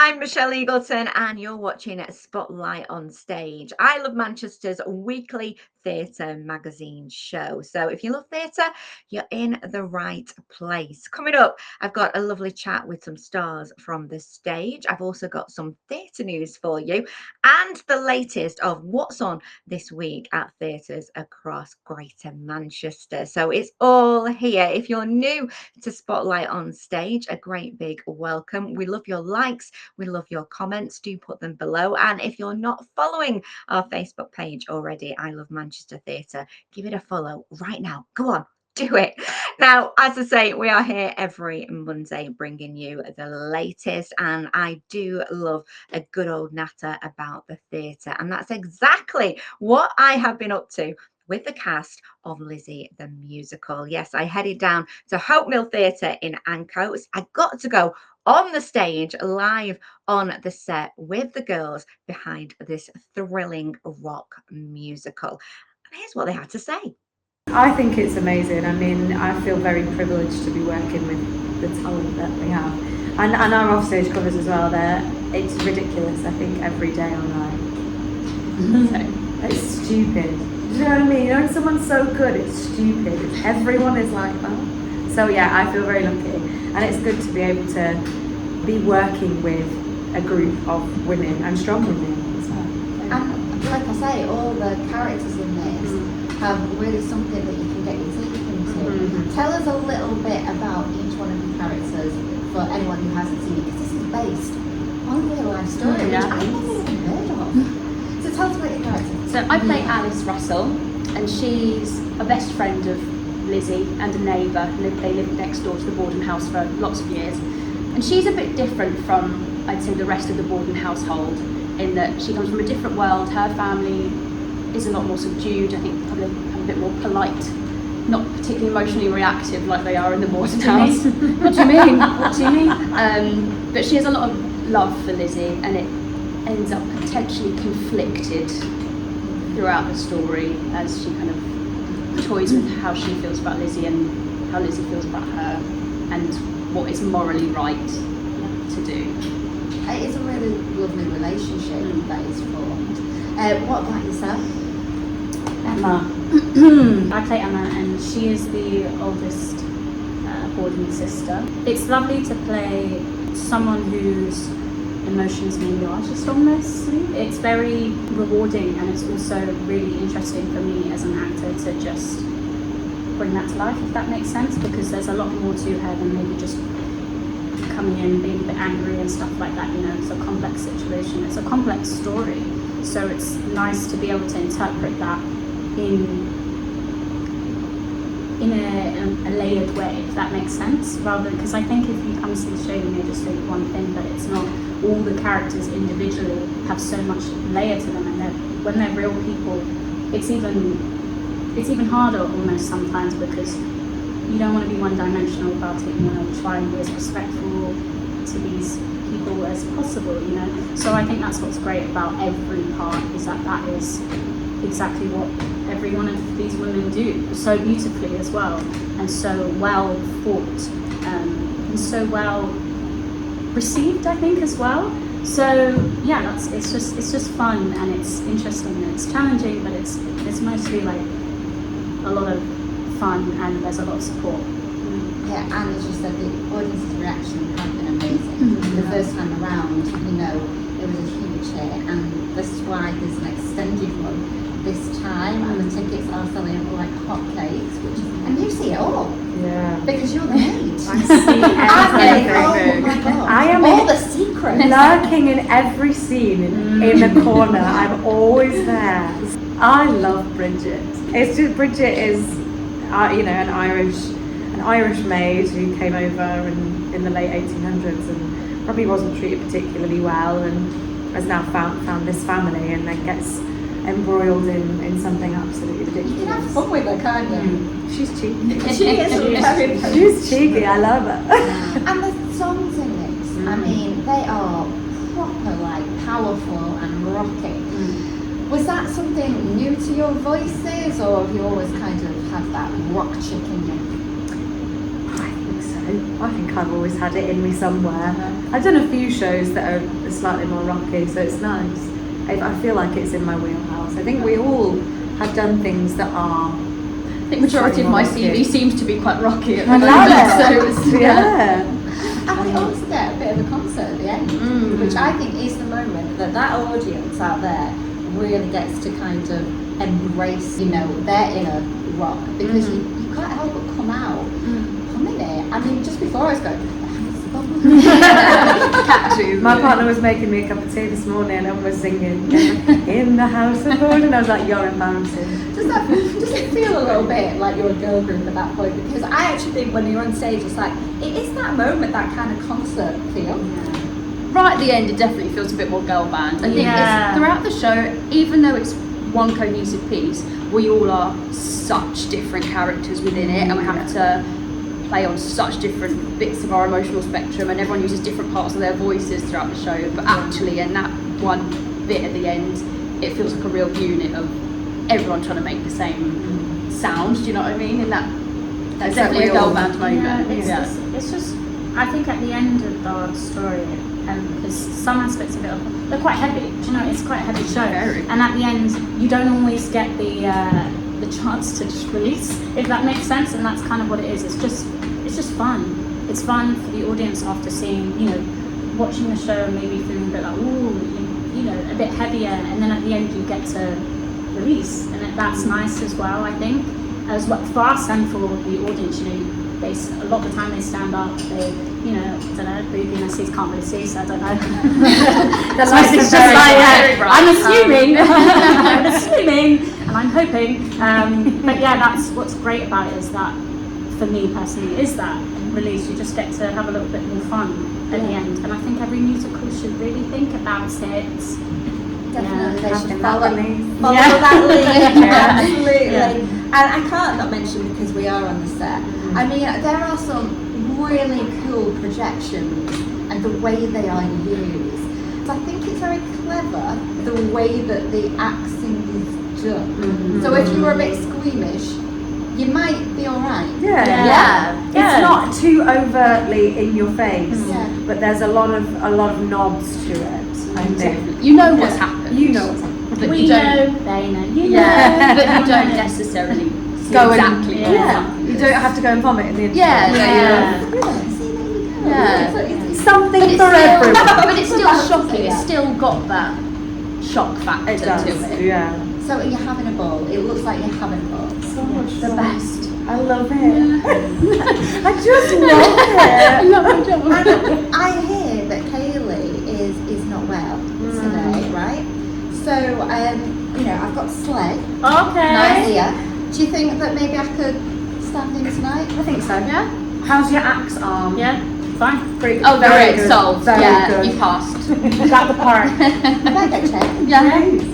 I'm Michelle Eagleton, and you're watching Spotlight on Stage. I Love Manchester's weekly theatre magazine show. So if you love theatre, you're in the right place. Coming up, I've got a lovely chat with some stars from the stage. I've also got some theatre news for you and the latest of what's on this week at theatres across Greater Manchester. So it's all here. If you're new to Spotlight on Stage, a great big welcome. We love your likes. We love your comments. Do put them below. And if you're not following our Facebook page already, I Love Manchester Theatre, give it a follow right now. Go on. Do it. Now, as I say, we are here every Monday bringing you the latest, and I do love a good old natter about the theatre, and that's exactly what I have been up to with the cast of Lizzie the Musical. Yes, I headed down to Hope Mill Theatre in Ancoats. I got to go on the stage live on the set with the girls behind this thrilling rock musical. And here's what they had to say. I think it's amazing. I mean, I feel very privileged to be working with the talent that we have. And our offstage covers as well, it's ridiculous, I think, every day online. So, it's stupid. Do you know what I mean? You know, when someone's so good, it's stupid. Everyone is like that. So yeah, I feel very lucky. And it's good to be able to be working with a group of women and strong women as well. And like I say, all the characters in this have really something that you can get your teeth into. Tell us a little bit about each one of the characters for anyone who hasn't seen it, because this is based on a real life story, which I've never even heard of. So tell us about your character. So I play Alice Russell, and she's a best friend of Lizzie and a neighbour. They lived next door to the Borden house for lots of years. And she's a bit different from, I'd say, the rest of the Borden household, in that she comes from a different world. Her family is a lot more subdued, I think probably a bit more polite, not particularly emotionally reactive like they are in the Borden house. What do you mean? What do you mean? But she has a lot of love for Lizzie, and it ends up potentially conflicted throughout the story as she kind of toys with how she feels about Lizzie and how Lizzie feels about her, and what is morally right to do. It is a really lovely relationship that is formed. What about yourself? Emma. I play Emma, and she is the oldest Borden sister. It's lovely to play someone whose emotions maybe are just honestly. It's very rewarding, and it's also really interesting for me as an actor to just bring that to life, if that makes sense, because there's a lot more to her than maybe just coming in being a bit angry and stuff like that. You know, it's a complex situation, it's a complex story, so it's nice to be able to interpret that in a layered way, if that makes sense, rather than, because I think if you come to the show you may just think one thing, but it's not. All the characters individually have so much layer to them, and when they're real people, it's even harder almost sometimes, because you don't want to be one-dimensional about it. You want to try and be as respectful to these people as possible, you know. So I think that's what's great about every part, is that is exactly what every one of these women do so beautifully as well, and so well fought, and so well received, I think, as well. So yeah, it's just fun, and it's interesting, and it's challenging, but it's mostly like a lot of fun, and there's a lot of support. Yeah, and as you said, the audience's reaction has been amazing. The first time around, you know, it was a huge hit, and this is why there's an extended one this time, and the tickets are selling like hotcakes, and you see it all. Yeah. Because you're the maid. I see everything. Oh my god. I am all the secrets. Lurking in every scene in the corner. I'm always there. I love Bridget. It's just, Bridget is, you know, an Irish maid who came over in the late 1800s and probably wasn't treated particularly well, and has now found this family, and then gets embroiled in something absolutely ridiculous. You can have fun with her, can't you? She's cheeky. She is. She's cheeky. I love her. And the songs in this, I mean, they are proper, like, powerful and rocking. Was that something new to your voices, or have you always kind of had that rock chick in you? I think so. I think I've always had it in me somewhere. I've done a few shows that are slightly more rocky, so it's nice. I feel like it's in my wheelhouse. I think we all have done things that are. I think majority of my slightly more CV rocky. seems to be quite rocky at the I love moment. it. So it's, Yeah. And we also get a bit of a concert at the end, which I think is the moment that audience out there really gets to kind of embrace, their inner rock, because you can't help but come out humming it. I mean, just before I was going, My partner was making me a cup of tea this morning and was singing in the House of Borden. I was like, you're embarrassing. Does it feel a little bit like you're a girl group at that point? Because I actually think when you're on stage, it's like, it is that moment, that kind of concert feel. right at the end, it definitely feels a bit more girl band. I think it's throughout the show, even though it's one cohesive piece, we all are such different characters within it, and we have to play on such different bits of our emotional spectrum, and everyone uses different parts of their voices throughout the show. But actually, in that one bit at the end, it feels like a real unit of everyone trying to make the same sound. Do you know what I mean? In that, that's definitely a girl band moment. It's just, I think at the end of the story, because some aspects of it they're quite heavy. Do you know, it's quite a heavy show, and at the end, you don't always get the chance to just release, if that makes sense. And that's kind of what it is. It's just fun. It's fun for the audience after seeing, watching the show and maybe feeling a bit like, ooh, a bit heavier, and then at the end you get to release, and that's nice as well. I think, as well for us and for the audience, a lot of the time they stand up, they, I don't know, Boogie can't really see, so I don't know. That's why it's just like, I'm assuming, and I'm hoping. But yeah, that's what's great about it, is that, for me personally, is that release. You just get to have a little bit more fun at the end, and I think every musical should really think about it. Definitely, they should follow follow that that lead. Absolutely. And I can't not mention, because we are on the set, I mean, there are some really cool projections and the way they are used. So I think it's very clever, the way that the acting is done. So if you were a bit squeamish, you might be alright. It's not too overtly in your face, but there's a lot of nods to it. I think You know what's happened. you know what's happening. But We you don't, know, they know, you know. but you don't necessarily see Go exactly. you don't have to go and vomit in the interview. Something But it's for still, everyone. but it's still shocking. It's still got that shock factor It does. to it. Yeah. So you're having a ball. It looks like you're having a ball. So much The fun. best. I love it. I just love it. I hear that Kaylee is not well today, right? So, I've got Slay Okay. here. Do you think that maybe I could stand in tonight? I think so. Yeah. How's your axe arm? Yeah, fine. Pretty good. Oh, Very great. good. Solved. Very Yeah, good. you passed. Got the part. Can I get checked? Yeah.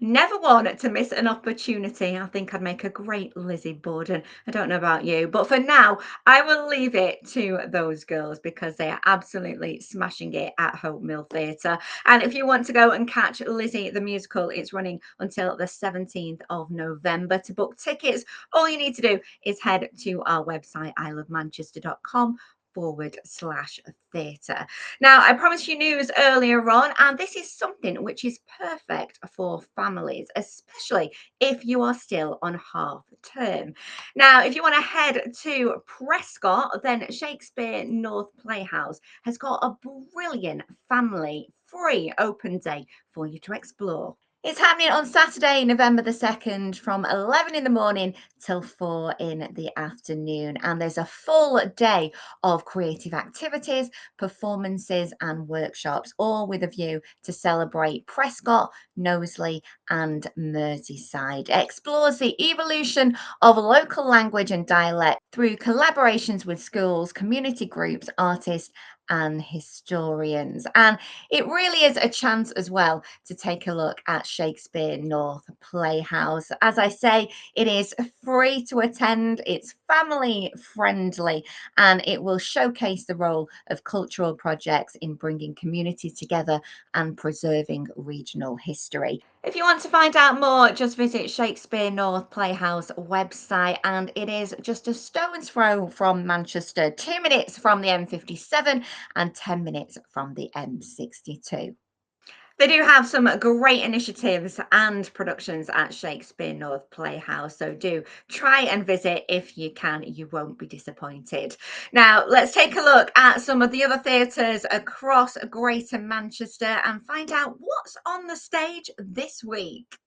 Never one to miss an opportunity. I think I'd make a great Lizzie Borden. I don't know about you, but for now, I will leave it to those girls because they are absolutely smashing it at Hope Mill Theatre. And if you want to go and catch Lizzie the Musical, it's running until the 17th of November. To book tickets, all you need to do is head to our website, ilovemanchester.com/theatre. Now, I promised you news earlier on, and this is something which is perfect for families, especially if you are still on half term. Now, if you want to head to Prescott, then Shakespeare North Playhouse has got a brilliant family free open day for you to explore. It's happening on Saturday, November the 2nd from 11 in the morning till 4 in the afternoon. And there's a full day of creative activities, performances and workshops, all with a view to celebrate Prescott, Knowsley and Merseyside. It explores the evolution of local language and dialect through collaborations with schools, community groups, artists and historians. And it really is a chance as well to take a look at Shakespeare North Playhouse. As I say, it is free to attend, it's family friendly, and it will showcase the role of cultural projects in bringing communities together and preserving regional history. If you want to find out more, just visit Shakespeare North Playhouse website, and it is just a stone's throw from Manchester, 2 minutes from the M57 and 10 minutes from the M62. They do have some great initiatives and productions at Shakespeare North Playhouse, so do try and visit if you can. You won't be disappointed. Now, let's take a look at some of the other theatres across Greater Manchester and find out what's on the stage this week.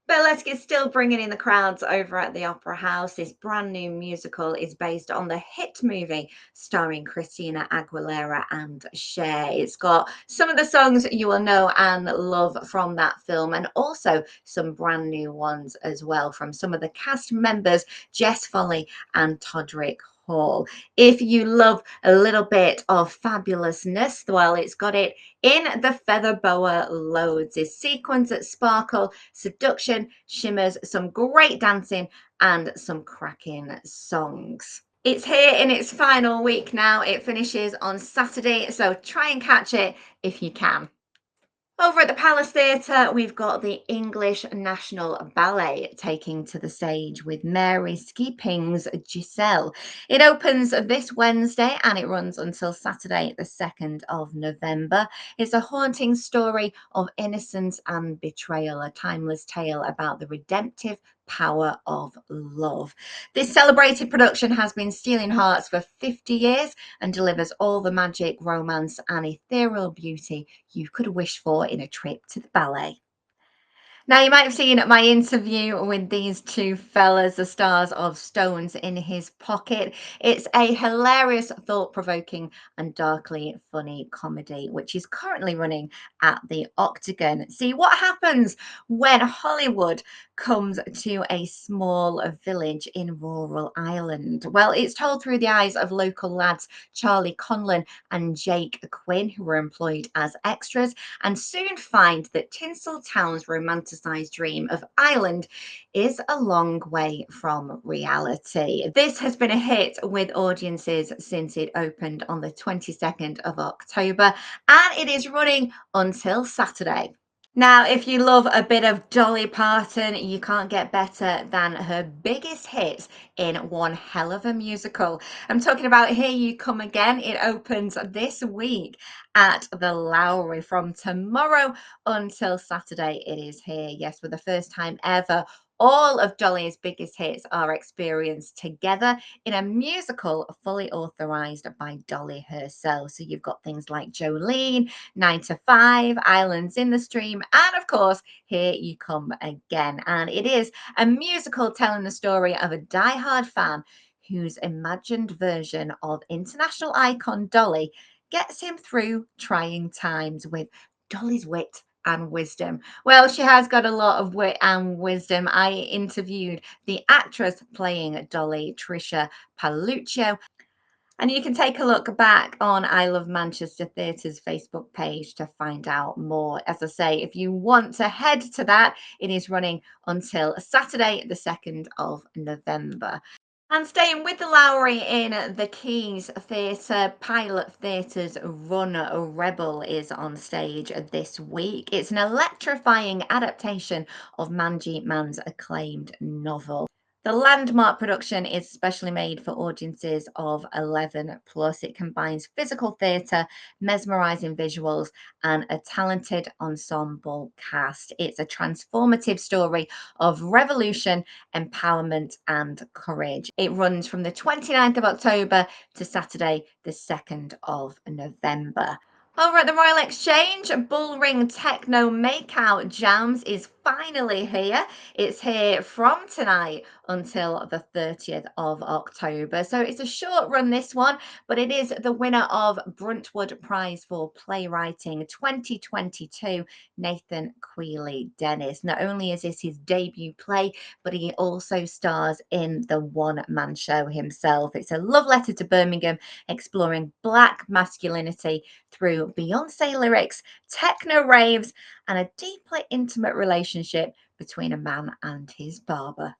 But let's get still bringing in the crowds over at the Opera House. This brand new musical is based on the hit movie starring Christina Aguilera and Cher. It's got some of the songs you will know and love from that film, and also some brand new ones as well from some of the cast members, Jess Foley and Todrick Hall. If you love a little bit of fabulousness, well, it's got it in the feather boa loads. Is sequins that sparkle, seduction, shimmers, some great dancing, and some cracking songs. It's here in its final week now. It finishes on Saturday, so try and catch it if you can. Over at the Palace Theatre, we've got the English National Ballet taking to the stage with Mary Skipping's Giselle. It opens this Wednesday and it runs until Saturday, the 2nd of November. It's a haunting story of innocence and betrayal, a timeless tale about the redemptive power of love. This celebrated production has been stealing hearts for 50 years and delivers all the magic, romance, and ethereal beauty you could wish for in a trip to the ballet. Now, you might have seen my interview with these two fellas, the stars of Stones in His Pocket. It's a hilarious, thought-provoking and darkly funny comedy, which is currently running at the Octagon. See what happens when Hollywood comes to a small village in rural Ireland. Well, it's told through the eyes of local lads Charlie Conlon and Jake Quinn, who were employed as extras, and soon find that Tinseltown's romanticised dream of Ireland is a long way from reality. This has been a hit with audiences since it opened on the 22nd of October, and it is running until Saturday. Now, if you love a bit of Dolly Parton, you can't get better than her biggest hits in one hell of a musical. I'm talking about Here You Come Again. It opens this week at the Lowry from tomorrow until Saturday. It is here, yes, for the first time ever. All of Dolly's biggest hits are experienced together in a musical fully authorized by Dolly herself. So you've got things like Jolene, 9 to 5, Islands in the Stream, and of course, Here You Come Again. And it is a musical telling the story of a die-hard fan whose imagined version of international icon Dolly gets him through trying times with Dolly's wit and wisdom. Well, she has got a lot of wit and wisdom. I interviewed the actress playing Dolly, Trisha Paluccio, and you can take a look back on I Love Manchester Theatre's Facebook page to find out more. As I say, if you want to head to that, it is running until Saturday, the 2nd of November. And staying with the Lowry in the Keys Theatre, Pilot Theatre's Run Rebel is on stage this week. It's an electrifying adaptation of Manjeet Man's acclaimed novel. The landmark production is specially made for audiences of 11 plus. It combines physical theatre, mesmerizing visuals, and a talented ensemble cast. It's a transformative story of revolution, empowerment, and courage. It runs from the 29th of October to Saturday, the 2nd of November. Over at the Royal Exchange, Bullring Techno Makeout Jams is finally here. It's here from tonight until the 30th of October. So it's a short run, this one, but it is the winner of Bruntwood Prize for Playwriting 2022, Nathan Queeley Dennis. Not only is this his debut play, but he also stars in the one-man show himself. It's a love letter to Birmingham, exploring Black masculinity through Beyonce lyrics, techno raves, and a deeply intimate relationship between a man and his barber.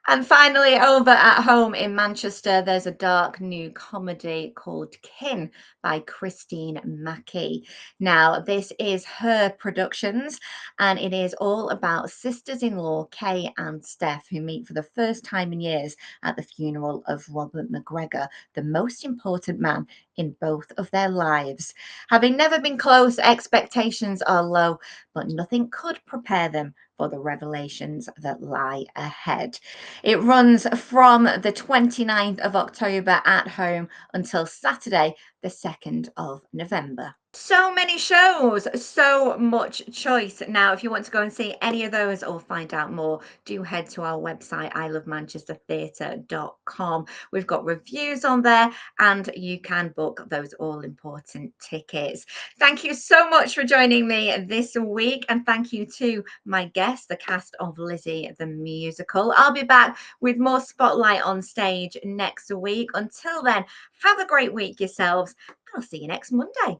And finally, over at home in Manchester, there's a dark new comedy called Kin by Christine Mackey. Now, this is her productions, and it is all about sisters-in-law Kay and Steph, who meet for the first time in years at the funeral of Robert McGregor, the most important man in both of their lives. Having never been close, expectations are low, but nothing could prepare them for the revelations that lie ahead. It runs from the 29th of October at home until Saturday, the 2nd of November. So many shows, so much choice. Now, if you want to go and see any of those or find out more, do head to our website, ilovemanchestertheatre.com. We've got reviews on there and you can book those all important tickets. Thank you so much for joining me this week, and thank you to my guest, the cast of Lizzie the Musical. I'll be back with more Spotlight on Stage next week. Until then, have a great week yourselves. I'll see you next Monday.